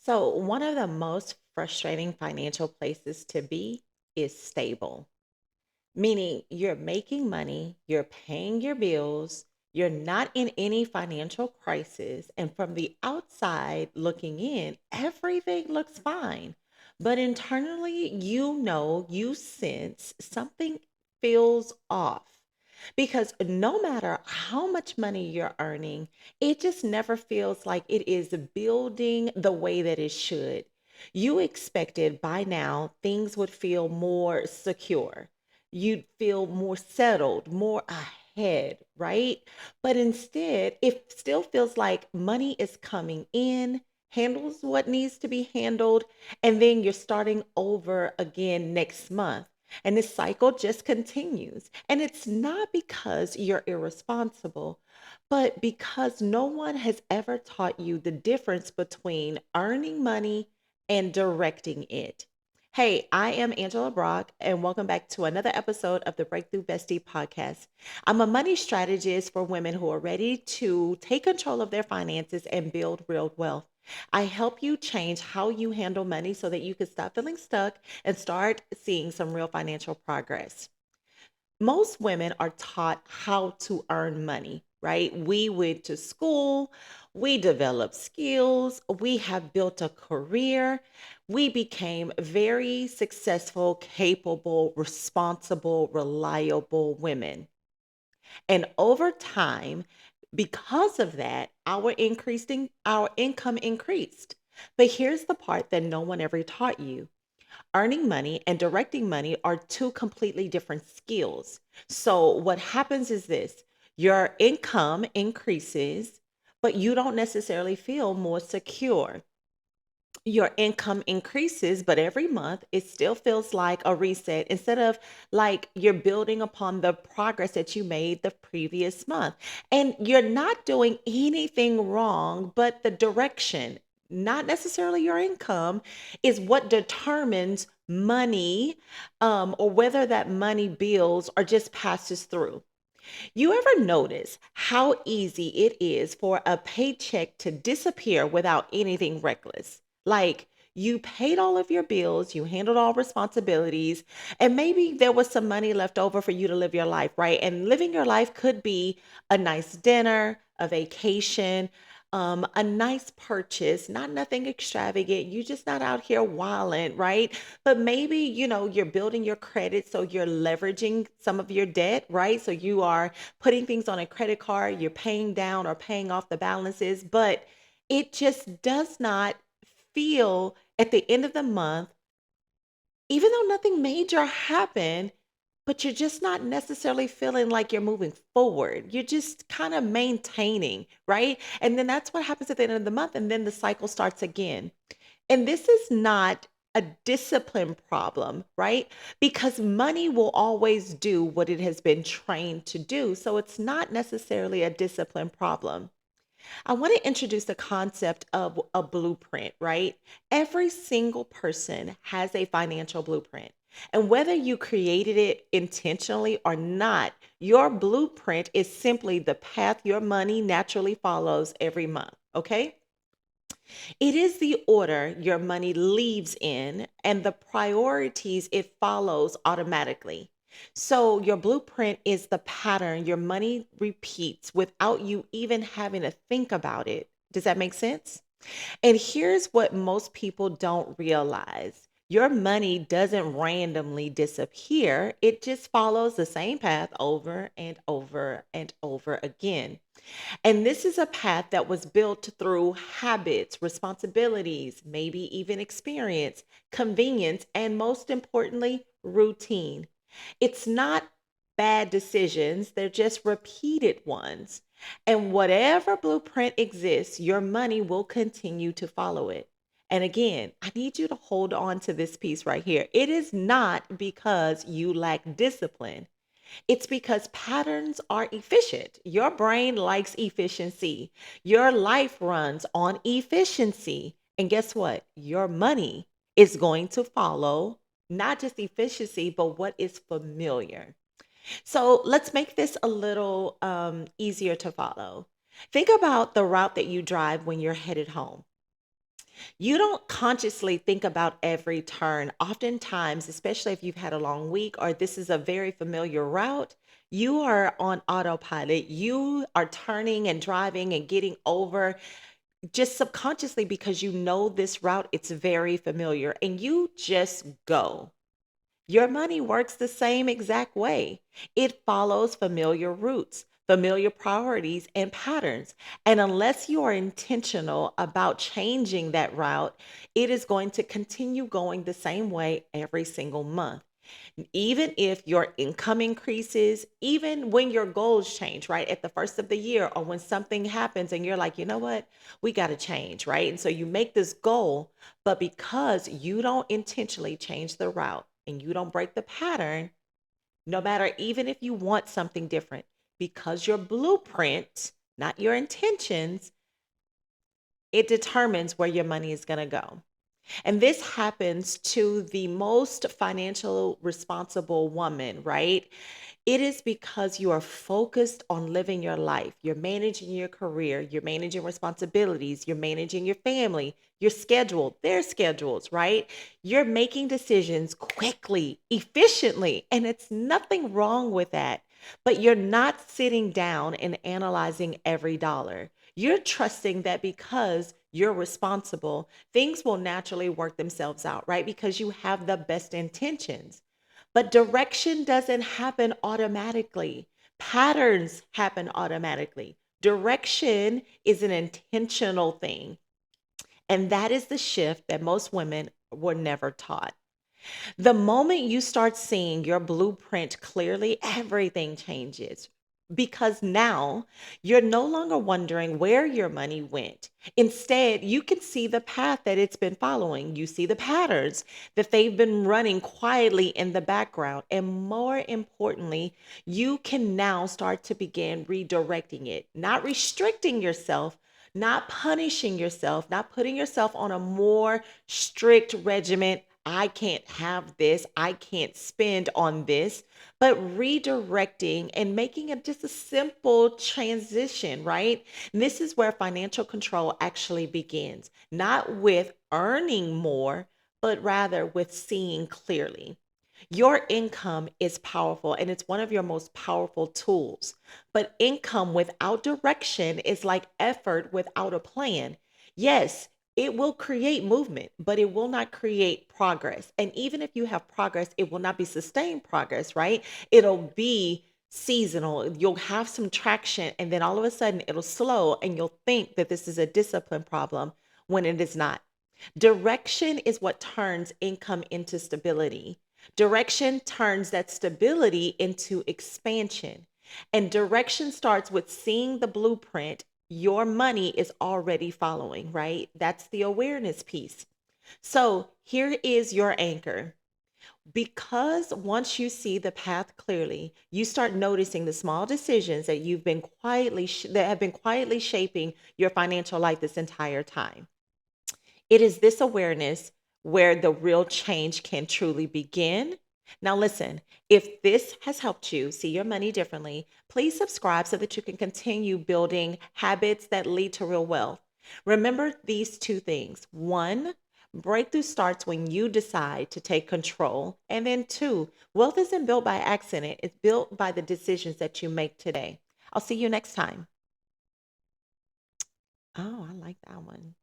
So, one of the most frustrating financial places to be is stable, meaning you're making money, you're paying your bills, you're not in any financial crisis. And from the outside looking in, everything looks fine. But internally, you sense something feels off. Because no matter how much money you're earning, it just never feels like it is building the way that it should. You expected by now things would feel more secure, you'd feel more settled, more ahead, right? But instead, it still feels like money is coming in, handles what needs to be handled, and then you're starting over again next month. And this cycle just continues. And it's not because you're irresponsible, but because no one has ever taught you the difference between earning money and directing it. Hey, I am Angela Brock, and welcome back to another episode of the Breakthrough Bestie podcast. I'm a money strategist for women who are ready to take control of their finances and build real wealth. I help you change how you handle money so that you can stop feeling stuck and start seeing some real financial progress. Most women are taught how to earn money, right? We went to school, we developed skills, we have built a career, we became very successful, capable, responsible, reliable women. And over time, because of that, our income increased. But here's the part that no one ever taught you. Earning money and directing money are two completely different skills. So, what happens is this: your income increases, but you don't necessarily feel more secure. Your income increases, but every month it still feels like a reset instead of like you're building upon the progress that you made the previous month. And you're not doing anything wrong, but the direction, not necessarily your income, is what determines money, or whether that money builds or just passes through. You ever notice how easy it is for a paycheck to disappear without anything reckless? Like you paid all of your bills, you handled all responsibilities, and maybe there was some money left over for you to live your life, right? And living your life could be a nice dinner, a vacation, a nice purchase, not nothing extravagant. You just not out here wilding, right? But maybe, you're building your credit, so you're leveraging some of your debt, right? So you are putting things on a credit card, you're paying down or paying off the balances, but it just does not feel at the end of the month, even though nothing major happened, but you're just not necessarily feeling like you're moving forward. You're just kind of maintaining, right? And then that's what happens at the end of the month. And then the cycle starts again. And this is not a discipline problem, right? Because money will always do what it has been trained to do. So it's not necessarily a discipline problem. I want to introduce the concept of a blueprint, right? Every single person has a financial blueprint. And whether you created it intentionally or not, your blueprint is simply the path your money naturally follows every month, okay? It is the order your money leaves in and the priorities it follows automatically. So, your blueprint is the pattern your money repeats without you even having to think about it. Does that make sense? And here's what most people don't realize: your money doesn't randomly disappear, it just follows the same path over and over and over again. And this is a path that was built through habits, responsibilities, maybe even experience, convenience, and most importantly, routine. It's not bad decisions, they're just repeated ones. And whatever blueprint exists, your money will continue to follow it. And again, I need you to hold on to this piece right here. It is not because you lack discipline. It's because patterns are efficient. Your brain likes efficiency. Your life runs on efficiency. And guess what? Your money is going to follow not just efficiency, but what is familiar. So let's make this a little easier to follow. Think about the route that you drive when you're headed home. You don't consciously think about every turn. Oftentimes, especially if you've had a long week or this is a very familiar route, you are on autopilot. You are turning and driving and getting over just subconsciously because you know this route, it's very familiar, and you just go. Your money works the same exact way. It follows familiar routes, familiar priorities, and patterns. And unless you are intentional about changing that route, it is going to continue going the same way every single month. Even if your income increases, even when your goals change, right? At the first of the year, or when something happens and you're like, you know what? We got to change, right? And so you make this goal, but because you don't intentionally change the route and you don't break the pattern, no matter even if you want something different, because your blueprint, not your intentions, it determines where your money is going to go. And this happens to the most financial responsible woman, right? It is because you are focused on living your life. You're managing your career, you're managing responsibilities, you're managing your family, your schedule, their schedules, right? You're making decisions quickly, efficiently, and it's nothing wrong with that. But you're not sitting down and analyzing every dollar. You're trusting that because you're responsible, things will naturally work themselves out, right? Because you have the best intentions. But direction doesn't happen automatically. Patterns happen automatically. Direction is an intentional thing. And that is the shift that most women were never taught. The moment you start seeing your blueprint clearly, everything changes because now you're no longer wondering where your money went. Instead, you can see the path that it's been following. You see the patterns that they've been running quietly in the background. And more importantly, you can now start to begin redirecting it, not restricting yourself. Not punishing yourself, not putting yourself on a more strict regimen. I can't have this. I can't spend on this, but redirecting and making it just a simple transition, right? And this is where financial control actually begins, not with earning more, but rather with seeing clearly. Your income is powerful and it's one of your most powerful tools. But income without direction is like effort without a plan. Yes, it will create movement, but it will not create progress. And even if you have progress, it will not be sustained progress, right? It'll be seasonal. You'll have some traction, and then all of a sudden it'll slow, and you'll think that this is a discipline problem when it is not. Direction is what turns income into stability. Direction turns that stability into expansion. And direction starts with seeing the blueprint your money is already following, right? That's the awareness piece. So here is your anchor. Because once you see the path clearly, you start noticing the small decisions that that have been quietly shaping your financial life this entire time. It is this awareness where the real change can truly begin. Now, listen, if this has helped you see your money differently, please subscribe so that you can continue building habits that lead to real wealth. Remember these two things. One, breakthrough starts when you decide to take control. And then two, wealth isn't built by accident, it's built by the decisions that you make today. I'll see you next time. Oh, I like that one.